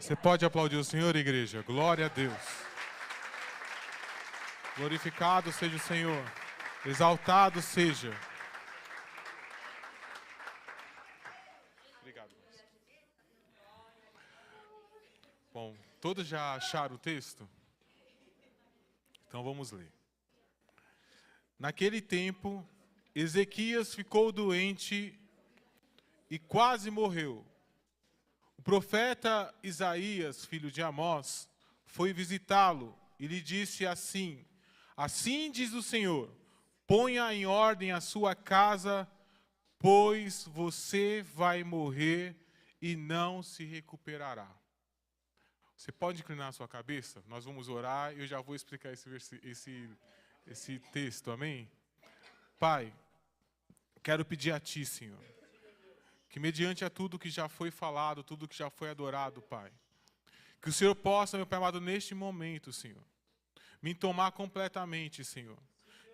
Você pode aplaudir o Senhor, igreja? Glória a Deus. Glorificado seja o Senhor. Exaltado seja. Obrigado. Bom, todos já acharam o texto? Então vamos ler. Naquele tempo, Ezequias ficou doente e quase morreu. O profeta Isaías, filho de Amós, foi visitá-lo e lhe disse assim: Assim diz o Senhor, ponha em ordem a sua casa, pois você vai morrer e não se recuperará. Você pode inclinar a sua cabeça? Nós vamos orar e eu já vou explicar esse texto, amém? Pai, quero pedir a Ti, Senhor, que mediante a tudo que já foi falado, tudo que já foi adorado, Pai, que o Senhor possa, meu Pai amado, neste momento, Senhor, me tomar completamente, Senhor.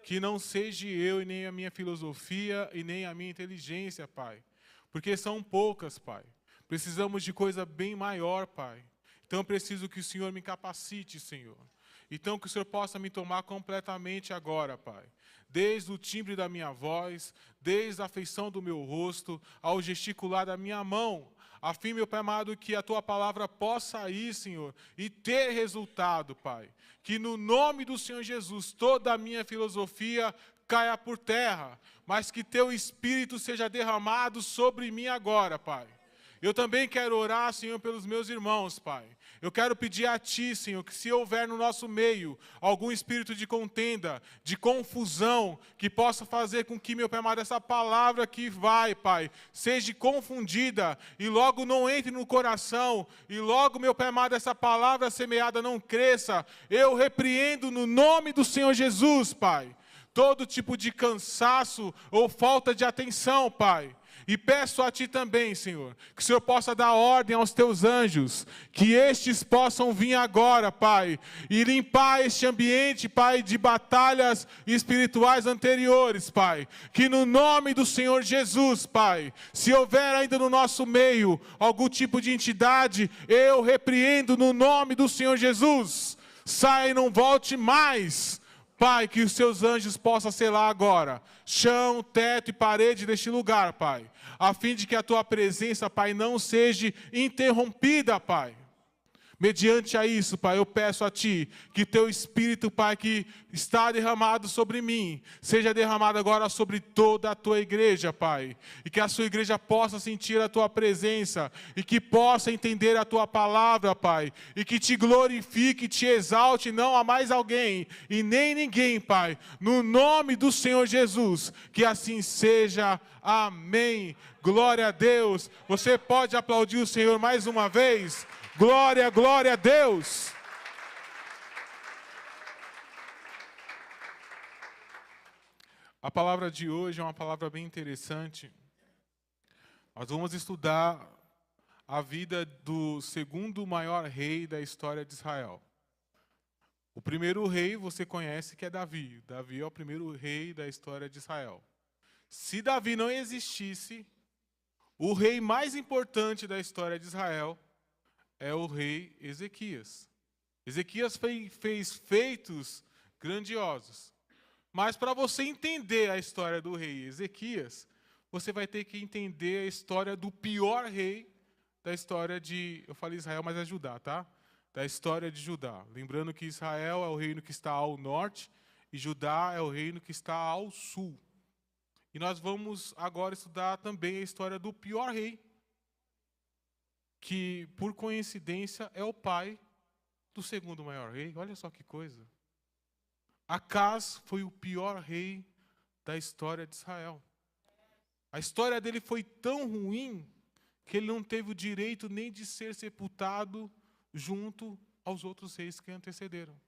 Que não seja eu e nem a minha filosofia e nem a minha inteligência, Pai, porque são poucas, Pai. Precisamos de coisa bem maior, Pai. Então eu preciso que o Senhor me capacite, Senhor. Então que o Senhor possa me tomar completamente agora, Pai. Desde o timbre da minha voz, desde a feição do meu rosto, ao gesticular da minha mão, a fim, meu Pai amado, que a Tua palavra possa ir, Senhor, e ter resultado, Pai. Que no nome do Senhor Jesus, toda a minha filosofia caia por terra, mas que Teu Espírito seja derramado sobre mim agora, Pai. Eu também quero orar, Senhor, pelos meus irmãos, Pai. Eu quero pedir a Ti, Senhor, que se houver no nosso meio algum espírito de contenda, de confusão, que possa fazer com que, meu Pai amado, essa palavra que vai, Pai, seja confundida e logo não entre no coração, e logo, meu Pai amado, essa palavra semeada não cresça, eu repreendo no nome do Senhor Jesus, Pai, todo tipo de cansaço ou falta de atenção, Pai. E peço a Ti também, Senhor, que o Senhor possa dar ordem aos Teus anjos, que estes possam vir agora, Pai, e limpar este ambiente, Pai, de batalhas espirituais anteriores, Pai. Que no nome do Senhor Jesus, Pai, se houver ainda no nosso meio algum tipo de entidade, eu repreendo no nome do Senhor Jesus. Sai e não volte mais. Pai, que os Seus anjos possam selar agora chão, teto e parede deste lugar, Pai, a fim de que a Tua presença, Pai, não seja interrompida, Pai. Mediante a isso, Pai, eu peço a Ti que Teu Espírito, Pai, que está derramado sobre mim, seja derramado agora sobre toda a Tua igreja, Pai. E que a Sua igreja possa sentir a Tua presença e que possa entender a Tua palavra, Pai. E que Te glorifique, Te exalte, não há mais alguém e nem ninguém, Pai. No nome do Senhor Jesus, que assim seja. Amém. Glória a Deus. Você pode aplaudir o Senhor mais uma vez? Glória, glória a Deus! A palavra de hoje é uma palavra bem interessante. Nós vamos estudar a vida do segundo maior rei da história de Israel. O primeiro rei você conhece que é Davi. Davi é o primeiro rei da história de Israel. Se Davi não existisse, o rei mais importante da história de Israel é o rei Ezequias. Ezequias fez feitos grandiosos. Mas para você entender a história do rei Ezequias, você vai ter que entender a história do pior rei da história de... Eu falei Israel, mas é Judá, tá? Da história de Judá. Lembrando que Israel é o reino que está ao norte e Judá é o reino que está ao sul. E nós vamos agora estudar também a história do pior rei, que, por coincidência, é o pai do segundo maior rei. Olha só que coisa. Acaz foi o pior rei da história de Israel. A história dele foi tão ruim que ele não teve o direito nem de ser sepultado junto aos outros reis que antecederam.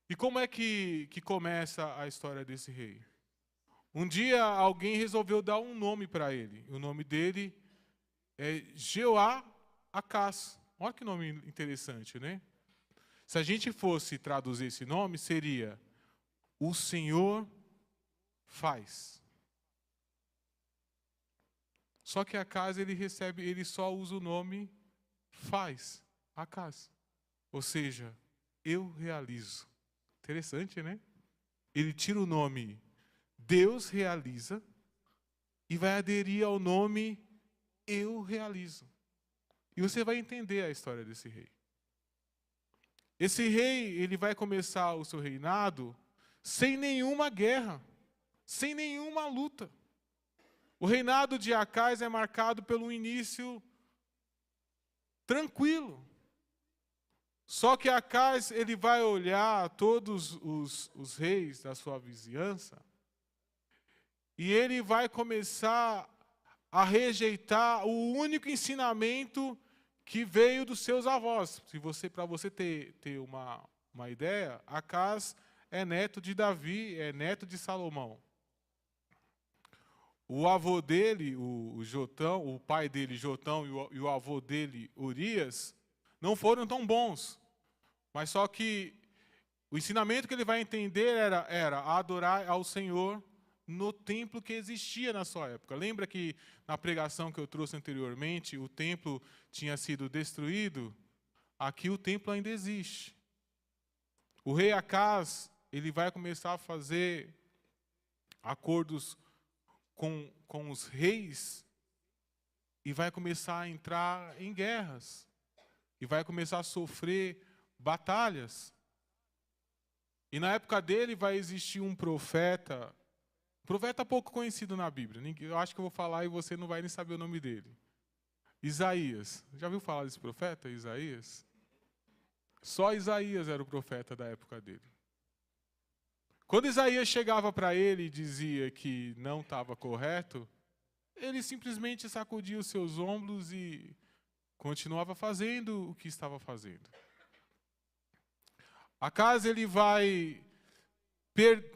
E como é que começa a história desse rei? Um dia alguém resolveu dar um nome para ele. O nome dele é Jeoacás. Olha que nome interessante, né? Se a gente fosse traduzir esse nome, seria O Senhor Faz. Só que Acás ele só usa o nome faz Acaz. Ou seja, eu realizo. Interessante, né? Ele tira o nome Deus realiza e vai aderir ao nome eu realizo. E você vai entender a história desse rei. Esse rei, ele vai começar o seu reinado sem nenhuma guerra, sem nenhuma luta. O reinado de Acaz é marcado pelo início tranquilo. Só que Acaz, ele vai olhar todos os reis da sua vizinhança e ele vai começar a rejeitar o único ensinamento que veio dos seus avós. Para você ter uma ideia, Acaz é neto de Davi, é neto de Salomão. O avô dele, o Jotão, o pai dele, Jotão, e o avô dele, Urias, não foram tão bons. Mas só que o ensinamento que ele vai entender era adorar ao Senhor no templo que existia na sua época. Lembra que na pregação que eu trouxe anteriormente, o templo tinha sido destruído? Aqui o templo ainda existe. O rei Acaz, ele vai começar a fazer acordos com os reis e vai começar a entrar em guerras. E vai começar a sofrer batalhas. E na época dele vai existir um profeta pouco conhecido na Bíblia. Eu acho que eu vou falar e você não vai nem saber o nome dele. Isaías. Já ouviu falar desse profeta, Isaías? Só Isaías era o profeta da época dele. Quando Isaías chegava para ele e dizia que não estava correto, ele simplesmente sacudia os seus ombros e continuava fazendo o que estava fazendo. Acaz, ele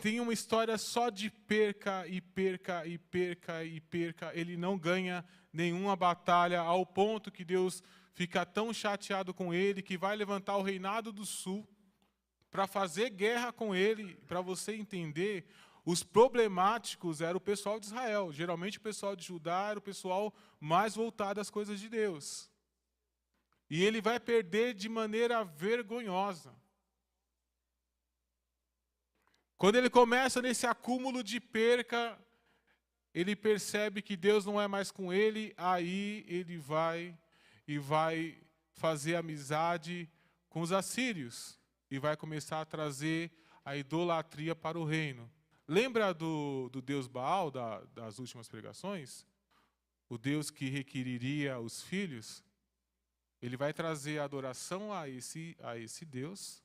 tem uma história só de perca e perca e perca e perca. Ele não ganha nenhuma batalha, ao ponto que Deus fica tão chateado com ele que vai levantar o reinado do sul para fazer guerra com ele. Para você entender, os problemáticos era o pessoal de Israel. Geralmente o pessoal de Judá era o pessoal mais voltado às coisas de Deus. E ele vai perder de maneira vergonhosa. Quando ele começa nesse acúmulo de perca, ele percebe que Deus não é mais com ele, aí ele vai fazer amizade com os assírios e vai começar a trazer a idolatria para o reino. Lembra do Deus Baal das últimas pregações? O Deus que requeriria os filhos? Ele vai trazer adoração a esse Deus.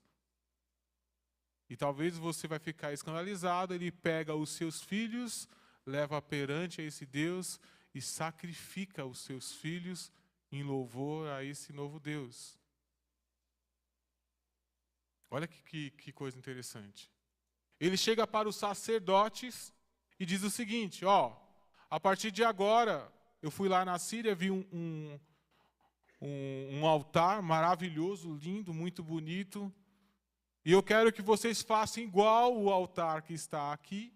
E talvez você vai ficar escandalizado. Ele pega os seus filhos, leva perante a esse Deus e sacrifica os seus filhos em louvor a esse novo Deus. Olha que coisa interessante. Ele chega para os sacerdotes e diz o seguinte: a partir de agora, eu fui lá na Síria, vi um altar maravilhoso, lindo, muito bonito. E eu quero que vocês façam igual o altar que está aqui,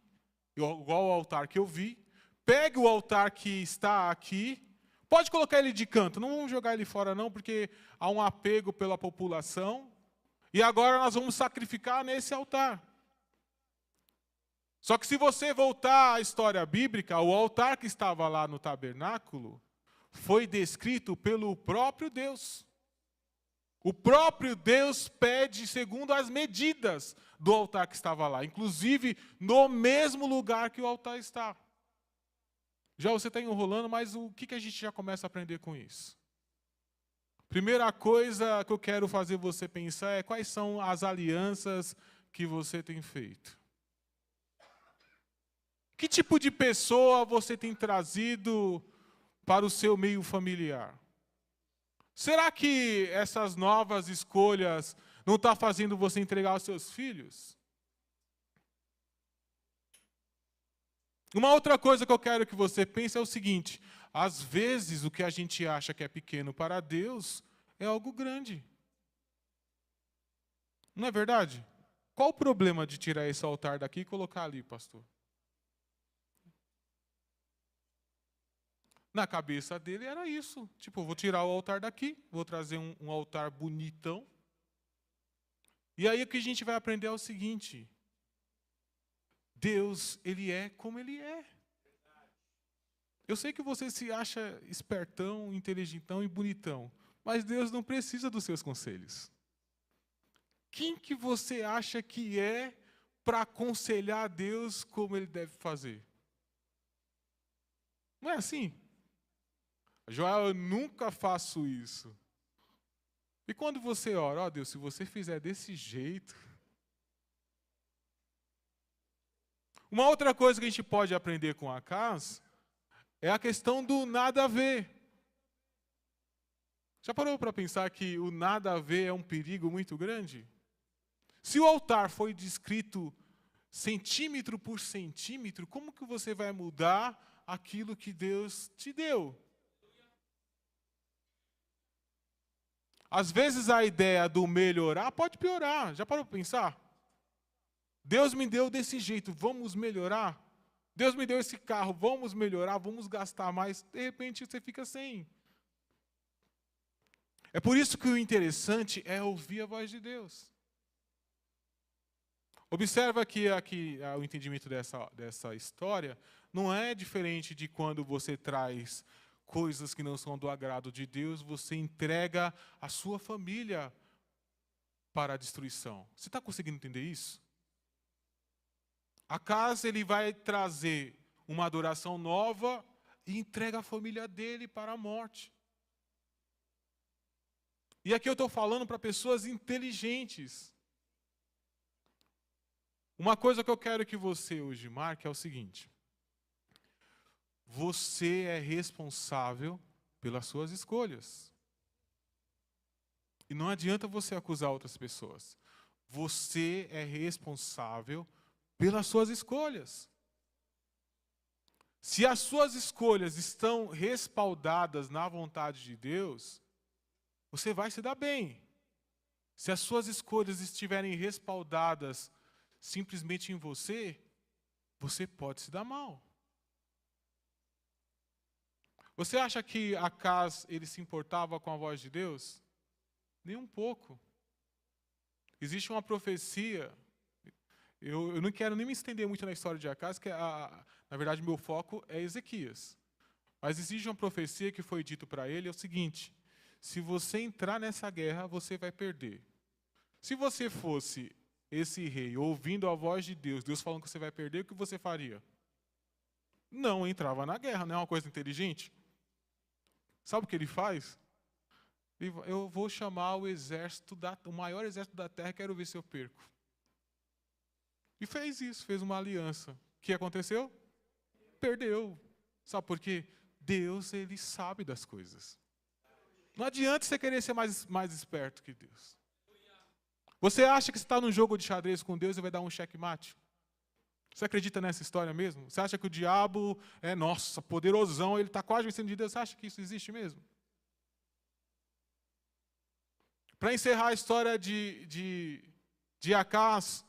igual ao altar que eu vi. Pegue o altar que está aqui, pode colocar ele de canto, não vamos jogar ele fora não, porque há um apego pela população. E agora nós vamos sacrificar nesse altar. Só que se você voltar à história bíblica, o altar que estava lá no tabernáculo foi descrito pelo próprio Deus. O próprio Deus pede segundo as medidas do altar que estava lá, inclusive no mesmo lugar que o altar está. Já você está enrolando, mas o que a gente já começa a aprender com isso? Primeira coisa que eu quero fazer você pensar é quais são as alianças que você tem feito. Que tipo de pessoa você tem trazido para o seu meio familiar? Será que essas novas escolhas não estão fazendo você entregar os seus filhos? Uma outra coisa que eu quero que você pense é o seguinte: às vezes o que a gente acha que é pequeno para Deus é algo grande. Não é verdade? Qual o problema de tirar esse altar daqui e colocar ali, pastor? Na cabeça dele era isso. Tipo, eu vou tirar o altar daqui, vou trazer um altar bonitão. E aí o que a gente vai aprender é o seguinte: Deus, Ele é como Ele é. Eu sei que você se acha espertão, inteligentão e bonitão, mas Deus não precisa dos seus conselhos. Quem que você acha que é para aconselhar a Deus como Ele deve fazer? Não é assim? Joel, eu nunca faço isso. E quando você ora, ó Deus, se você fizer desse jeito... Uma outra coisa que a gente pode aprender com Acas é a questão do nada a ver. Já parou para pensar que o nada a ver é um perigo muito grande? Se o altar foi descrito centímetro por centímetro, como que você vai mudar aquilo que Deus te deu? Às vezes a ideia do melhorar pode piorar. Já parou para pensar? Deus me deu desse jeito, vamos melhorar? Deus me deu esse carro, vamos melhorar, vamos gastar mais. De repente você fica sem. É por isso que o interessante é ouvir a voz de Deus. Observa que aqui o entendimento dessa história não é diferente de quando você traz coisas que não são do agrado de Deus, você entrega a sua família para a destruição. Você está conseguindo entender isso? Acas, ele vai trazer uma adoração nova e entrega a família dele para a morte. E aqui eu estou falando para pessoas inteligentes. Uma coisa que eu quero que você hoje marque é o seguinte: você é responsável pelas suas escolhas. E não adianta você acusar outras pessoas. Você é responsável pelas suas escolhas. Se as suas escolhas estão respaldadas na vontade de Deus, você vai se dar bem. Se as suas escolhas estiverem respaldadas simplesmente em você, você pode se dar mal. Você acha que Acas ele se importava com a voz de Deus? Nem um pouco. Existe uma profecia, eu não quero nem me estender muito na história de Acas, que na verdade meu foco é Ezequias. Mas existe uma profecia que foi dito para ele, é o seguinte: se você entrar nessa guerra, você vai perder. Se você fosse esse rei ouvindo a voz de Deus, Deus falando que você vai perder, o que você faria? Não entrava na guerra, não é uma coisa inteligente? Sabe o que ele faz? Eu vou chamar o exército, o maior exército da terra, quero ver se eu perco. E fez isso, fez uma aliança. O que aconteceu? Perdeu. Sabe por quê? Deus, ele sabe das coisas. Não adianta você querer ser mais esperto que Deus. Você acha que você está num jogo de xadrez com Deus e vai dar um checkmate? Você acredita nessa história mesmo? Você acha que o diabo é, nossa, poderosão, ele está quase vencendo de Deus? Você acha que isso existe mesmo? Para encerrar a história de Acas,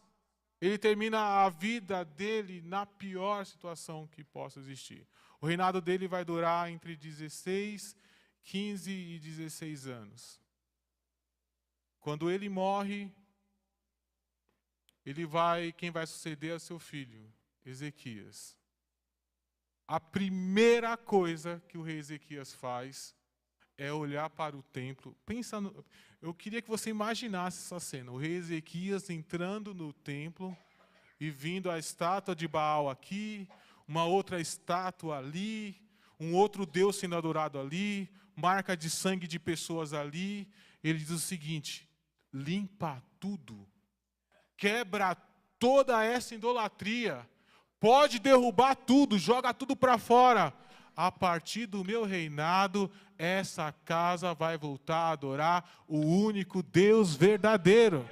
ele termina a vida dele na pior situação que possa existir. O reinado dele vai durar entre 16, 15 e 16 anos. Quando ele morre, quem vai suceder é seu filho, Ezequias. A primeira coisa que o rei Ezequias faz é olhar para o templo. Eu queria que você imaginasse essa cena. O rei Ezequias entrando no templo e vindo a estátua de Baal aqui, uma outra estátua ali, um outro Deus sendo adorado ali, marca de sangue de pessoas ali. Ele diz o seguinte: limpa tudo, quebra toda essa idolatria, pode derrubar tudo, joga tudo para fora. A partir do meu reinado, essa casa vai voltar a adorar o único Deus verdadeiro.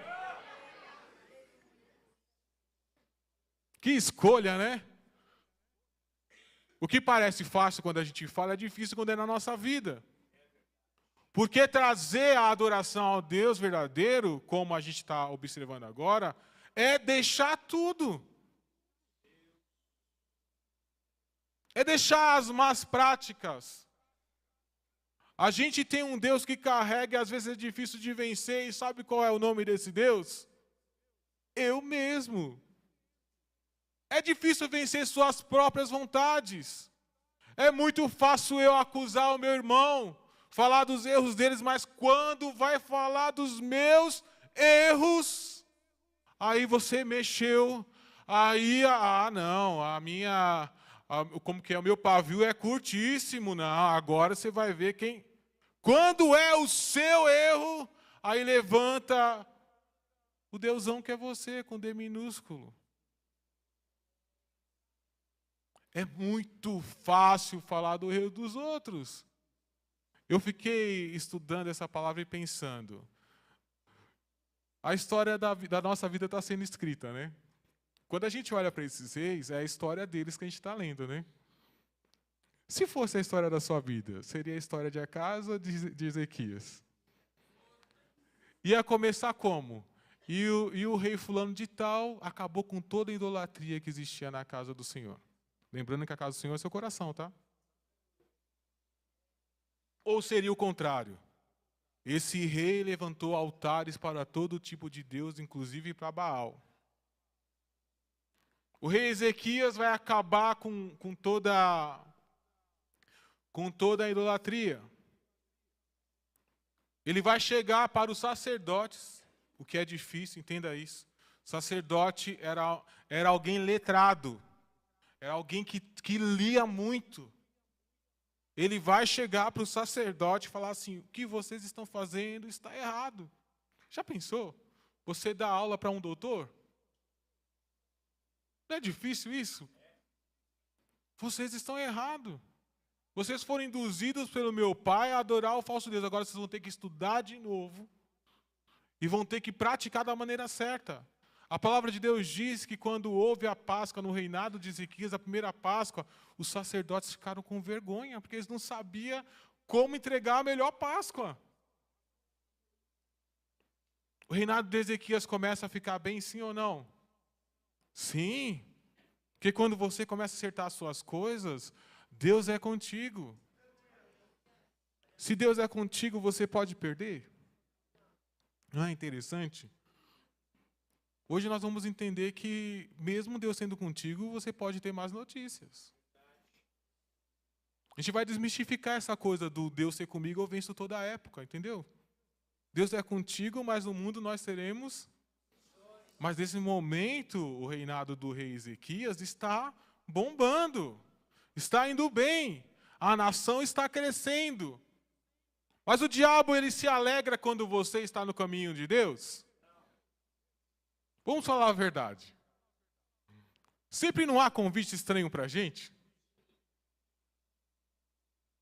Que escolha, né? O que parece fácil quando a gente fala é difícil quando é na nossa vida. Porque trazer a adoração ao Deus verdadeiro, como a gente está observando agora, é deixar tudo. É deixar as más práticas. A gente tem um Deus que carrega e às vezes é difícil de vencer. E sabe qual é o nome desse Deus? Eu mesmo. É difícil vencer suas próprias vontades. É muito fácil eu acusar o meu irmão, falar dos erros deles, mas quando vai falar dos meus erros, aí você mexeu, aí, não, como que é, o meu pavio é curtíssimo, não, agora você vai ver quem... Quando é o seu erro, aí levanta o Deusão que é você, com D minúsculo. É muito fácil falar do erro dos outros. Eu fiquei estudando essa palavra e pensando. A história da nossa vida está sendo escrita, né? Quando a gente olha para esses reis, é a história deles que a gente está lendo, né? Se fosse a história da sua vida, seria a história de Acas ou de Ezequias? Ia começar como? E o rei fulano de tal acabou com toda a idolatria que existia na casa do Senhor. Lembrando que a casa do Senhor é seu coração, tá? Ou seria o contrário? Esse rei levantou altares para todo tipo de Deus, inclusive para Baal. O rei Ezequias vai acabar com toda a idolatria. Ele vai chegar para os sacerdotes, o que é difícil, entenda isso. Sacerdote era alguém letrado, era alguém que lia muito. Ele vai chegar para o sacerdote e falar assim, o que vocês estão fazendo está errado. Já pensou? Você dá aula para um doutor? Não é difícil isso? Vocês estão errados. Vocês foram induzidos pelo meu pai a adorar o falso Deus. Agora vocês vão ter que estudar de novo e vão ter que praticar da maneira certa. A palavra de Deus diz que quando houve a Páscoa no reinado de Ezequias, a primeira Páscoa, os sacerdotes ficaram com vergonha, porque eles não sabiam como entregar a melhor Páscoa. O reinado de Ezequias começa a ficar bem, sim ou não? Sim. Porque quando você começa a acertar as suas coisas, Deus é contigo. Se Deus é contigo, você pode perder? Não é interessante? Hoje nós vamos entender que, mesmo Deus sendo contigo, você pode ter más notícias. A gente vai desmistificar essa coisa do Deus ser comigo, eu venço toda a época, entendeu? Deus é contigo, mas no mundo nós seremos... Mas nesse momento, o reinado do rei Ezequias está bombando, está indo bem, a nação está crescendo. Mas o diabo, ele se alegra quando você está no caminho de Deus? Vamos falar a verdade. Sempre não há convite estranho para a gente?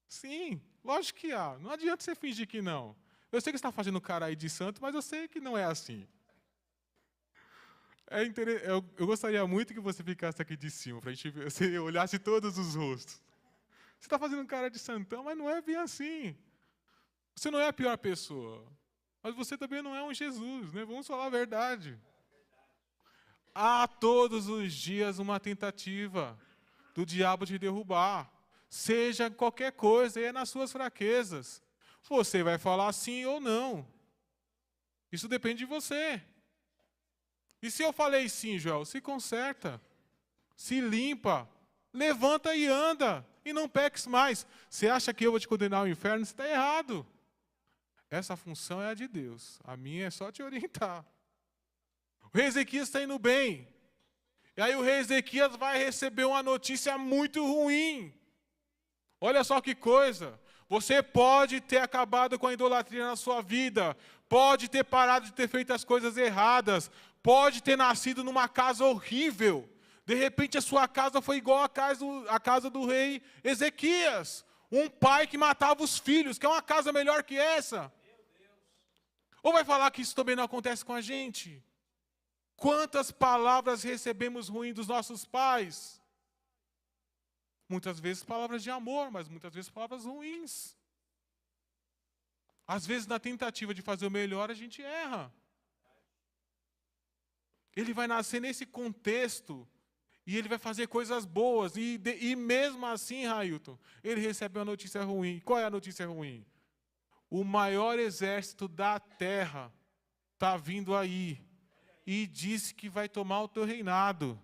Sim, lógico que há. Não adianta você fingir que não. Eu sei que você está fazendo cara aí de santo, mas eu sei que não é assim. Eu gostaria muito que você ficasse aqui de cima, para a gente ver, você olhasse todos os rostos. Você está fazendo cara de santão, mas não é bem assim. Você não é a pior pessoa. Mas você também não é um Jesus, né? Vamos falar a verdade. Há todos os dias uma tentativa do diabo te derrubar. Seja qualquer coisa, e é nas suas fraquezas. Você vai falar sim ou não. Isso depende de você. E se eu falei sim, Joel, se conserta, se limpa, levanta e anda, e não peques mais. Você acha que eu vou te condenar ao inferno? Você está errado. Essa função é a de Deus. A minha é só te orientar. O rei Ezequias está indo bem. E aí o rei Ezequias vai receber uma notícia muito ruim. Olha só que coisa. Você pode ter acabado com a idolatria na sua vida. Pode ter parado de ter feito as coisas erradas. Pode ter nascido numa casa horrível. De repente a sua casa foi igual à casa do rei Ezequias. Um pai que matava os filhos. Quer uma casa melhor que essa? Ou vai falar que isso também não acontece com a gente? Quantas palavras recebemos ruins dos nossos pais? Muitas vezes palavras de amor, mas muitas vezes palavras ruins. Às vezes, na tentativa de fazer o melhor, a gente erra. Ele vai nascer nesse contexto. E ele vai fazer coisas boas. E mesmo assim, Railton, ele recebe uma notícia ruim. Qual é a notícia ruim? O maior exército da terra está vindo aí. E disse que vai tomar o teu reinado.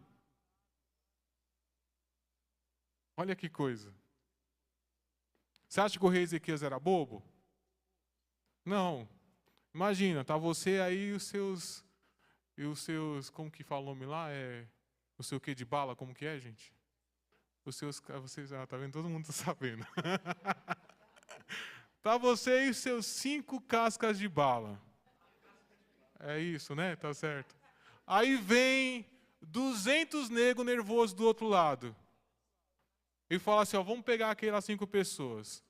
Olha que coisa. Você acha que o rei Ezequias era bobo? Não. Imagina, tá você aí e os seus, como que fala o nome lá? O seu quê de bala, como que é, gente? Vocês, tá vendo? Todo mundo tá sabendo. Tá você e os seus 5 cascas de bala. É isso, né? Tá certo. Aí vem 200 negros nervosos do outro lado. E fala assim, ó, vamos pegar aquelas 5 pessoas.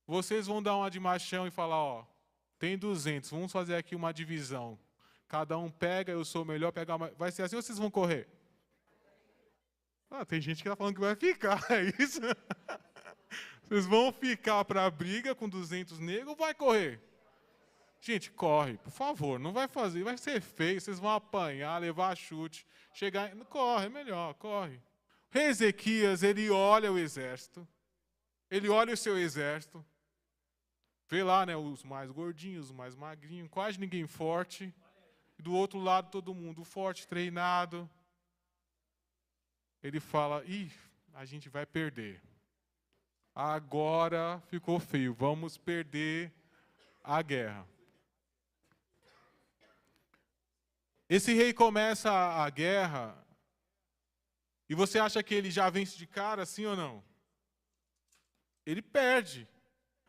Vocês vão dar uma de machão e falar, ó, tem 200, vamos fazer aqui uma divisão. Cada um pega, eu sou o melhor, pega uma... Vai ser assim ou vocês vão correr? Tem gente que está falando que vai ficar, é isso? Vocês vão ficar para a briga com 200 negros ou vai correr? Gente, corre, por favor, não vai fazer, vai ser feio, vocês vão apanhar, levar chute, chegar... Corre, é melhor, corre. O rei Ezequias, ele olha o exército, ele olha o seu exército, vê lá, né, os mais gordinhos, os mais magrinhos, quase ninguém forte, e do outro lado todo mundo forte, treinado. Ele fala, a gente vai perder. Agora ficou feio, vamos perder a guerra. Esse rei começa a guerra, e você acha que ele já vence de cara, sim ou não? Ele perde.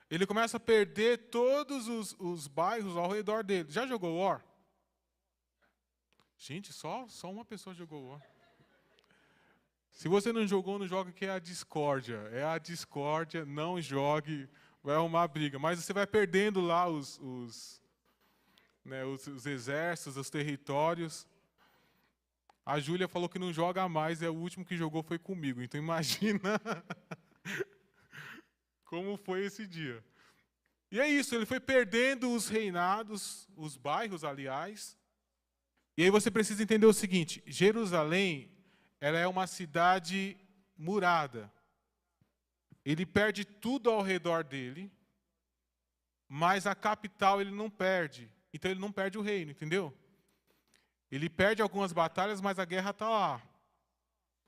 Ele começa a perder todos os bairros ao redor dele. Já jogou War? Gente, só uma pessoa jogou War. Se você não jogou, não joga, que é a discórdia. É a discórdia, não jogue, vai arrumar briga. Mas você vai perdendo lá os exércitos, os territórios. A Júlia falou que não joga mais, o último que jogou foi comigo. Então imagina como foi esse dia. E é isso, ele foi perdendo os reinados, os bairros, aliás. E aí você precisa entender o seguinte, Jerusalém, ela é uma cidade murada. Ele perde tudo ao redor dele, mas a capital ele não perde. Então ele não perde o reino, entendeu? Ele perde algumas batalhas, mas a guerra está lá.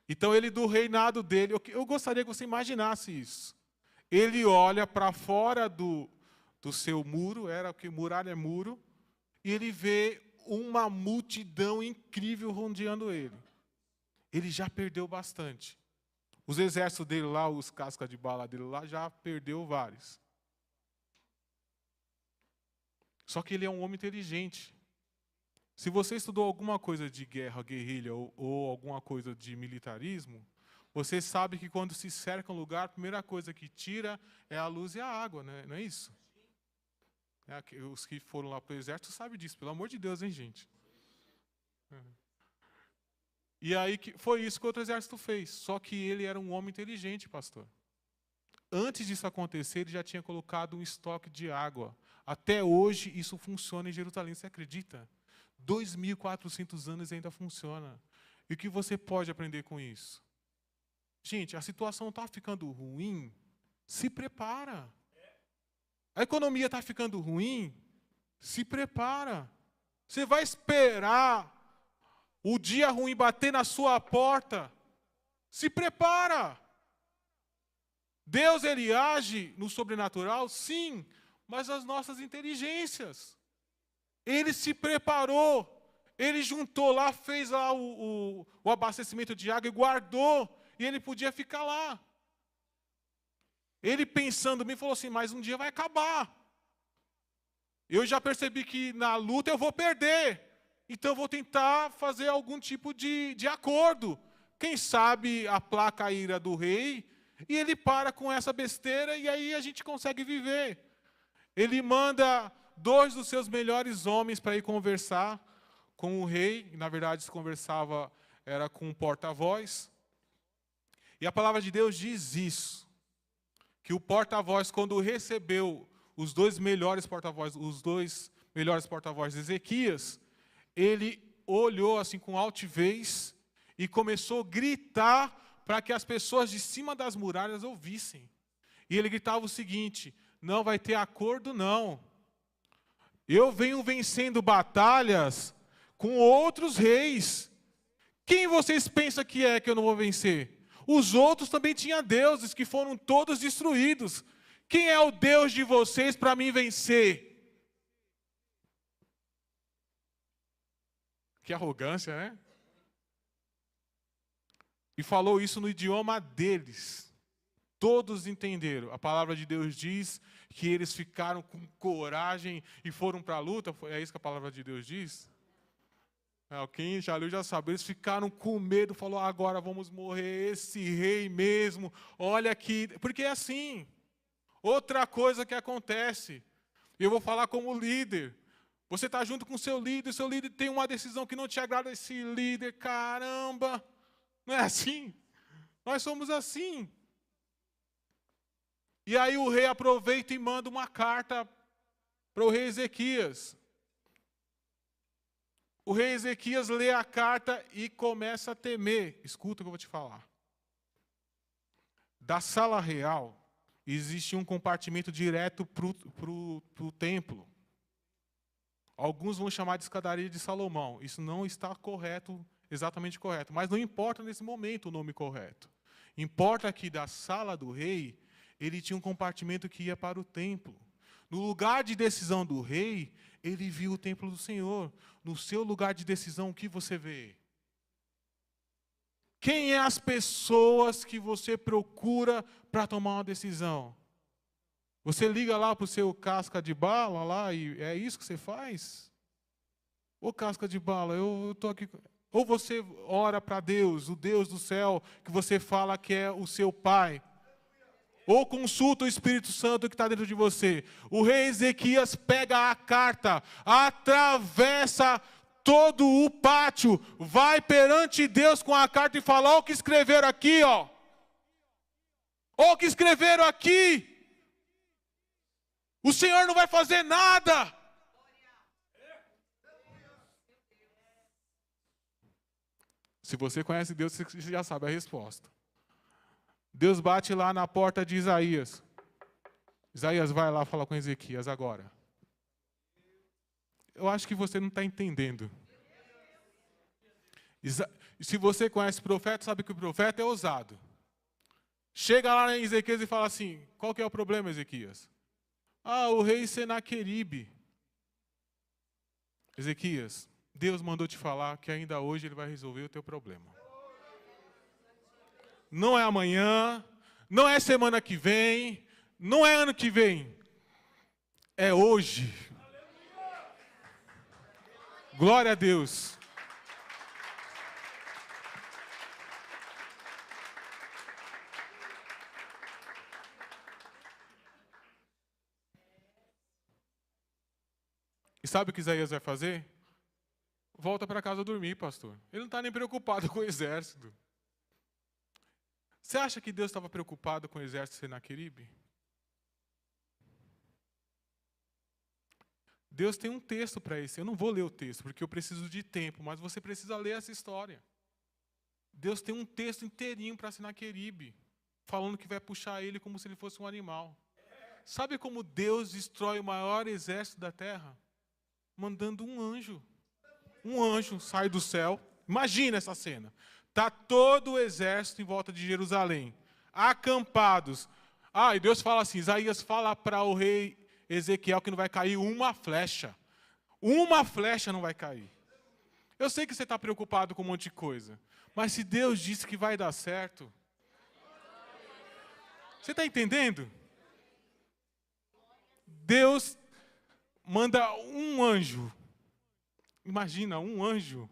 Então ele, do reinado dele, eu gostaria que você imaginasse isso. Ele olha para fora do seu muro, porque muralha é muro, e ele vê uma multidão incrível rodeando ele. Ele já perdeu bastante. Os exércitos dele lá, os cascas de bala dele lá, já perdeu vários. Só que ele é um homem inteligente. Se você estudou alguma coisa de guerra, guerrilha ou alguma coisa de militarismo, você sabe que quando se cerca um lugar, a primeira coisa que tira é a luz e a água, né? Não é isso? Os que foram lá para o exército sabem disso, pelo amor de Deus, hein, gente? E aí foi isso que o outro exército fez, só que ele era um homem inteligente, pastor. Antes disso acontecer, ele já tinha colocado um estoque de água. Até hoje isso funciona em Jerusalém, você acredita? 2.400 anos ainda funciona. E o que você pode aprender com isso? Gente, a situação está ficando ruim, se prepara. A economia está ficando ruim, se prepara. Você vai esperar o dia ruim bater na sua porta, se prepara. Deus, ele age no sobrenatural, sim, mas as nossas inteligências. Ele se preparou, ele juntou lá, fez lá o abastecimento de água e guardou, e ele podia ficar lá. Ele pensando bem, falou assim, mas um dia vai acabar. Eu já percebi que na luta eu vou perder, então eu vou tentar fazer algum tipo de acordo. Quem sabe aplaca a ira do rei, e ele para com essa besteira, e aí a gente consegue viver. Ele manda 2 dos seus melhores homens para ir conversar com o rei, e na verdade se conversava, era com um porta-voz. E a palavra de Deus diz isso, que o porta-voz, quando recebeu os 2 melhores porta-voz, de Ezequias, ele olhou assim com altivez e começou a gritar para que as pessoas de cima das muralhas ouvissem. E ele gritava o seguinte: não vai ter acordo, não. Eu venho vencendo batalhas com outros reis. Quem vocês pensam que eu não vou vencer? Os outros também tinham deuses que foram todos destruídos. Quem é o Deus de vocês para mim vencer? Que arrogância, né? E falou isso no idioma deles. Todos entenderam. A palavra de Deus diz que eles ficaram com coragem e foram para a luta. É isso que a palavra de Deus diz? Quem já leu já sabe. Eles ficaram com medo, falou: agora vamos morrer, esse rei mesmo. Olha aqui, porque é assim. Outra coisa que acontece, eu vou falar como líder. Você está junto com o seu líder tem uma decisão que não te agrada esse líder, caramba. Não é assim? Nós somos assim. E aí o rei aproveita e manda uma carta para o rei Ezequias. O rei Ezequias lê a carta e começa a temer. Escuta o que eu vou te falar. Da sala real, existe um compartimento direto para o templo. Alguns vão chamar de escadaria de Salomão. Isso não está correto, exatamente correto. Mas não importa nesse momento o nome correto. Importa que da sala do rei, ele tinha um compartimento que ia para o templo. No lugar de decisão do rei, ele viu o templo do Senhor. No seu lugar de decisão, o que você vê? Quem é as pessoas que você procura para tomar uma decisão? Você liga lá para o seu casca de bala lá e é isso que você faz? Ô casca de bala, eu estou aqui. Ou você ora para Deus, o Deus do céu, que você fala que é o seu Pai. Ou consulta o Espírito Santo que está dentro de você. O rei Ezequias pega a carta, atravessa todo o pátio, vai perante Deus com a carta e fala: olha o que escreveram aqui, ó. Olha o que escreveram aqui. O Senhor não vai fazer nada. Se você conhece Deus, você já sabe a resposta. Deus bate lá na porta de Isaías. Isaías, vai lá falar com Ezequias agora. Eu acho que você não está entendendo. Se você conhece o profeta, sabe que o profeta é ousado. Chega lá em Ezequias e fala assim: qual que é o problema, Ezequias? O rei Senaqueribe. Ezequias, Deus mandou te falar que ainda hoje ele vai resolver o teu problema. Não é amanhã, não é semana que vem, não é ano que vem. É hoje. Glória a Deus. E sabe o que Isaías vai fazer? Volta para casa dormir, pastor. Ele não está nem preocupado com o exército. Você acha que Deus estava preocupado com o exército de Senaqueribe? Deus tem um texto para isso. Eu não vou ler o texto, porque eu preciso de tempo, mas você precisa ler essa história. Deus tem um texto inteirinho para Senaqueribe, falando que vai puxar ele como se ele fosse um animal. Sabe como Deus destrói o maior exército da terra? Mandando um anjo. Um anjo sai do céu. Imagina essa cena. Está todo o exército em volta de Jerusalém, acampados. E Deus fala assim: Isaías, fala para o rei Ezequiel que não vai cair uma flecha. Uma flecha não vai cair. Eu sei que você está preocupado com um monte de coisa, mas se Deus disse que vai dar certo, você está entendendo? Deus manda um anjo. Imagina, um anjo.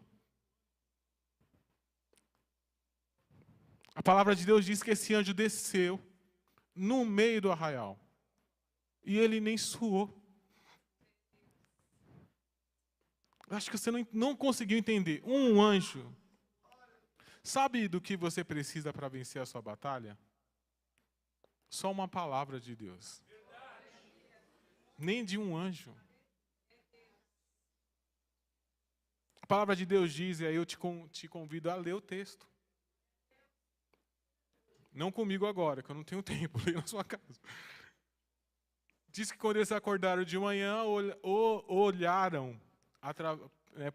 A palavra de Deus diz que esse anjo desceu no meio do arraial. E ele nem suou. Acho que você não conseguiu entender. Um anjo. Sabe do que você precisa para vencer a sua batalha? Só uma palavra de Deus. Nem de um anjo. A palavra de Deus diz, e aí eu te convido a ler o texto. Não comigo agora, que eu não tenho tempo, leio na sua casa. Diz que quando eles acordaram de manhã, olharam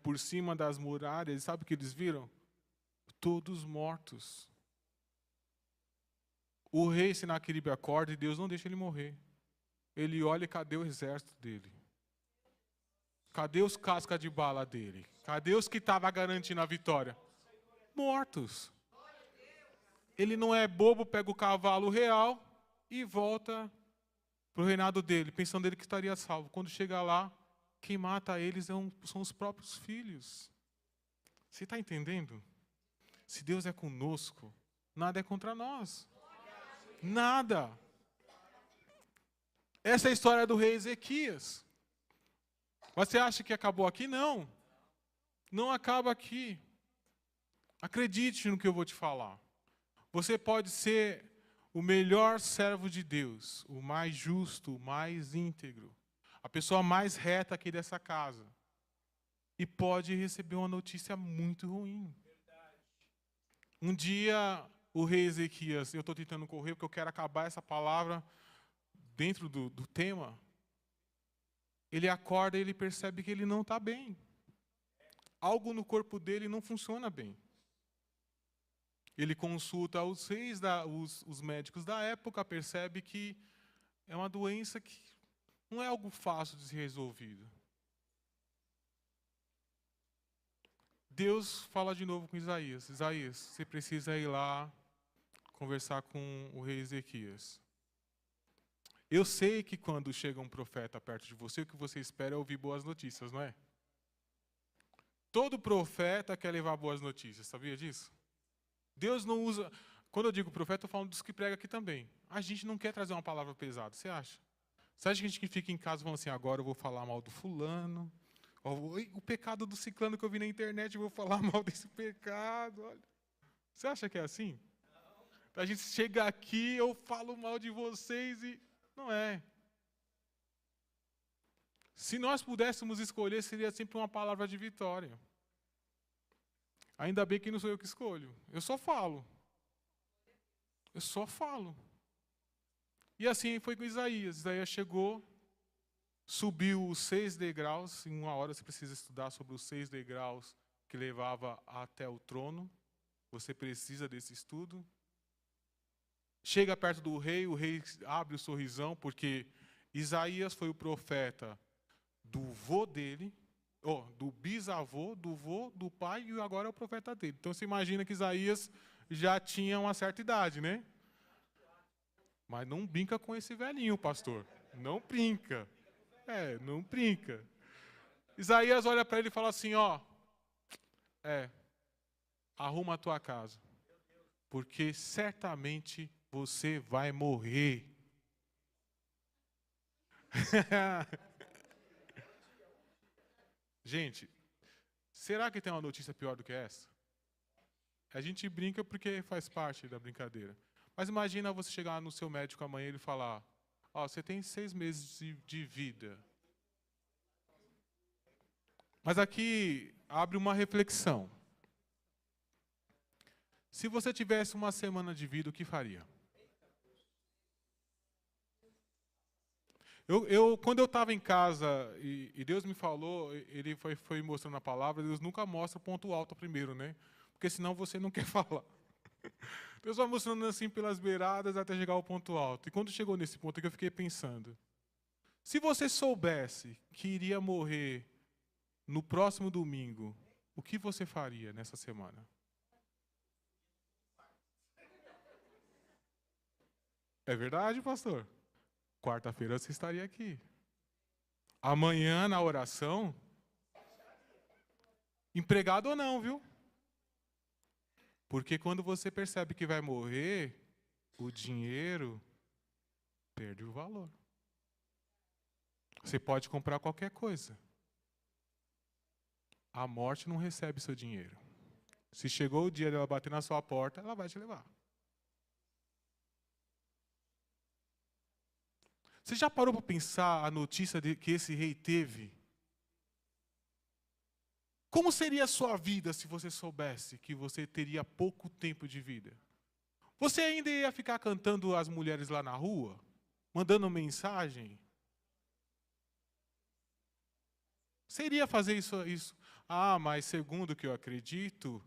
por cima das muralhas, e sabe o que eles viram? Todos mortos. O rei Senaqueribe acorda e Deus não deixa ele morrer. Ele olha e cadê o exército dele? Cadê os cascas de bala dele? Cadê os que estavam garantindo a vitória? Mortos. Ele não é bobo, pega o cavalo real e volta para o reinado dele, pensando ele que estaria salvo. Quando chega lá, quem mata eles são os próprios filhos. Você está entendendo? Se Deus é conosco, nada é contra nós. Nada. Essa é a história do rei Ezequias. Mas você acha que acabou aqui? Não. Não acaba aqui. Acredite no que eu vou te falar. Você pode ser o melhor servo de Deus, o mais justo, o mais íntegro, a pessoa mais reta aqui dessa casa. E pode receber uma notícia muito ruim. Um dia, o rei Ezequias, eu estou tentando correr porque eu quero acabar essa palavra dentro do tema. Ele acorda e ele percebe que ele não está bem. Algo no corpo dele não funciona bem. Ele consulta os reis, os médicos da época, percebe que é uma doença que não é algo fácil de ser resolvido. Deus fala de novo com Isaías. Isaías, você precisa ir lá conversar com o rei Ezequias. Eu sei que quando chega um profeta perto de você, o que você espera é ouvir boas notícias, não é? Todo profeta quer levar boas notícias, sabia disso? Deus não usa... Quando eu digo profeta, eu falo dos que pregam aqui também. A gente não quer trazer uma palavra pesada, você acha? Você acha que a gente fica em casa falando assim, agora eu vou falar mal do fulano, o pecado do ciclano que eu vi na internet, eu vou falar mal desse pecado. Olha. Você acha que é assim? A gente chega aqui, eu falo mal de vocês e... Não é. Se nós pudéssemos escolher, seria sempre uma palavra de vitória. Ainda bem que não sou eu que escolho. Eu só falo. Eu só falo. E assim foi com Isaías. Isaías chegou, subiu os 6 degraus. Em 1 hora você precisa estudar sobre os 6 degraus que levava até o trono. Você precisa desse estudo. Chega perto do rei, o rei abre o sorrisão, porque Isaías foi o profeta do vô dele, do bisavô, do vô, do pai, e agora é o profeta dele. Então você imagina que Isaías já tinha uma certa idade, né? Mas não brinca com esse velhinho, pastor. Não brinca. Não brinca. Isaías olha para ele e fala assim, arruma a tua casa, porque certamente você vai morrer. Gente, será que tem uma notícia pior do que essa? A gente brinca porque faz parte da brincadeira. Mas imagina você chegar no seu médico amanhã e ele falar, você tem 6 meses de vida. Mas aqui abre uma reflexão. Se você tivesse uma semana de vida, o que faria? Quando eu estava em casa e Deus me falou, Ele foi mostrando a palavra, Deus nunca mostra o ponto alto primeiro, né? Porque senão você não quer falar. Deus vai mostrando assim pelas beiradas até chegar ao ponto alto. E quando chegou nesse ponto que eu fiquei pensando, se você soubesse que iria morrer no próximo domingo, o que você faria nessa semana? É verdade, pastor? Quarta-feira você estaria aqui. Amanhã na oração, empregado ou não, viu? Porque quando você percebe que vai morrer, o dinheiro perde o valor. Você pode comprar qualquer coisa. A morte não recebe seu dinheiro. Se chegou o dia dela bater na sua porta, ela vai te levar. Você já parou para pensar a notícia que esse rei teve? Como seria a sua vida se você soubesse que você teria pouco tempo de vida? Você ainda ia ficar cantando as mulheres lá na rua? Mandando mensagem? Você iria fazer isso? Ah, mas segundo o que eu acredito,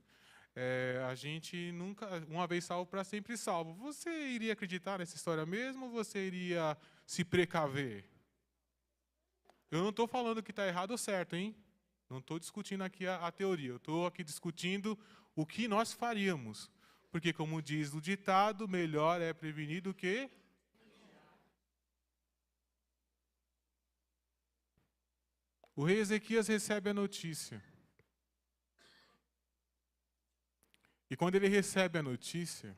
a gente nunca, uma vez salvo, para sempre salvo. Você iria acreditar nessa história mesmo ou você iria se precaver? Eu não estou falando que está errado ou certo, hein? Não estou discutindo aqui a teoria. Eu estou aqui discutindo o que nós faríamos. Porque, como diz o ditado, melhor é prevenir do que... O rei Ezequias recebe a notícia. E quando ele recebe a notícia,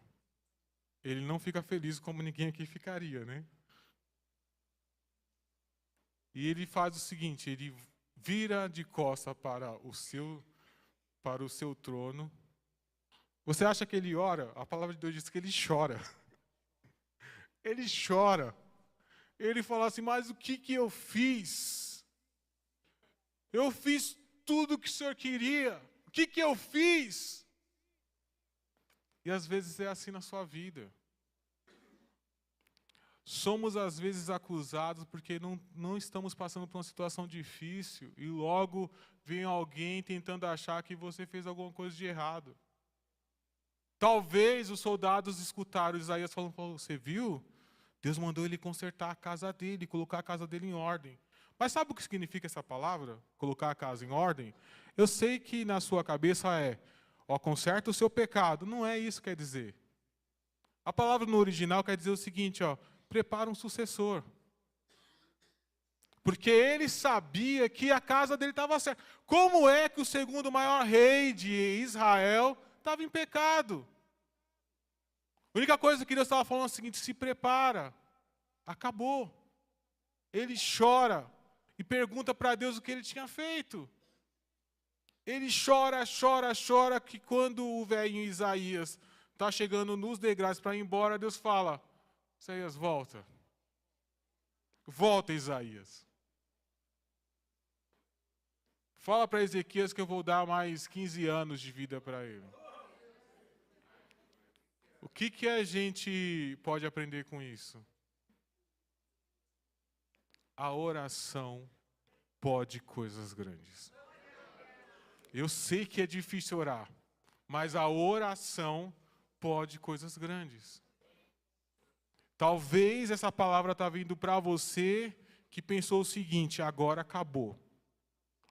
ele não fica feliz como ninguém aqui ficaria, né? E ele faz o seguinte, ele vira de costa para o seu trono. Você acha que ele ora? A palavra de Deus diz que ele chora. Ele chora. Ele fala assim, mas o que eu fiz? Eu fiz tudo o que o Senhor queria. O que eu fiz? E às vezes é assim na sua vida. Somos às vezes acusados porque não estamos passando por uma situação difícil e logo vem alguém tentando achar que você fez alguma coisa de errado. Talvez os soldados escutaram Isaías falando, você viu? Deus mandou ele consertar a casa dele, colocar a casa dele em ordem. Mas sabe o que significa essa palavra? Colocar a casa em ordem? Eu sei que na sua cabeça conserta o seu pecado. Não é isso que quer dizer. A palavra no original quer dizer o seguinte, prepara um sucessor. Porque ele sabia que a casa dele estava certa. Como é que o segundo maior rei de Israel estava em pecado? A única coisa que Deus estava falando é o seguinte, se prepara. Acabou. Ele chora e pergunta para Deus o que ele tinha feito. Ele chora que quando o velhinho Isaías está chegando nos degraus para ir embora, Deus fala, Isaías, volta. Volta, Isaías. Fala para Ezequias que eu vou dar mais 15 anos de vida para ele. O que a gente pode aprender com isso? A oração pode coisas grandes. Eu sei que é difícil orar, mas a oração pode coisas grandes. Talvez essa palavra está vindo para você que pensou o seguinte, agora acabou.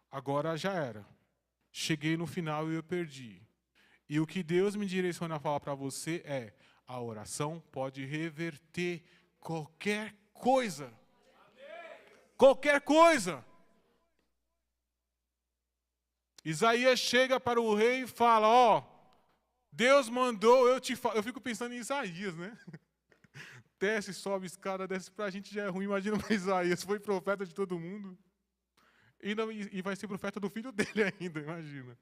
Agora já era. Cheguei no final e eu perdi. E o que Deus me direciona a falar para você é, a oração pode reverter qualquer coisa. Qualquer coisa. Isaías chega para o rei e fala, Deus mandou, eu fico pensando em Isaías, né? Desce, sobe escada, desce, pra gente já é ruim, imagina para Isaías, foi profeta de todo mundo. E vai ser profeta do filho dele ainda, imagina.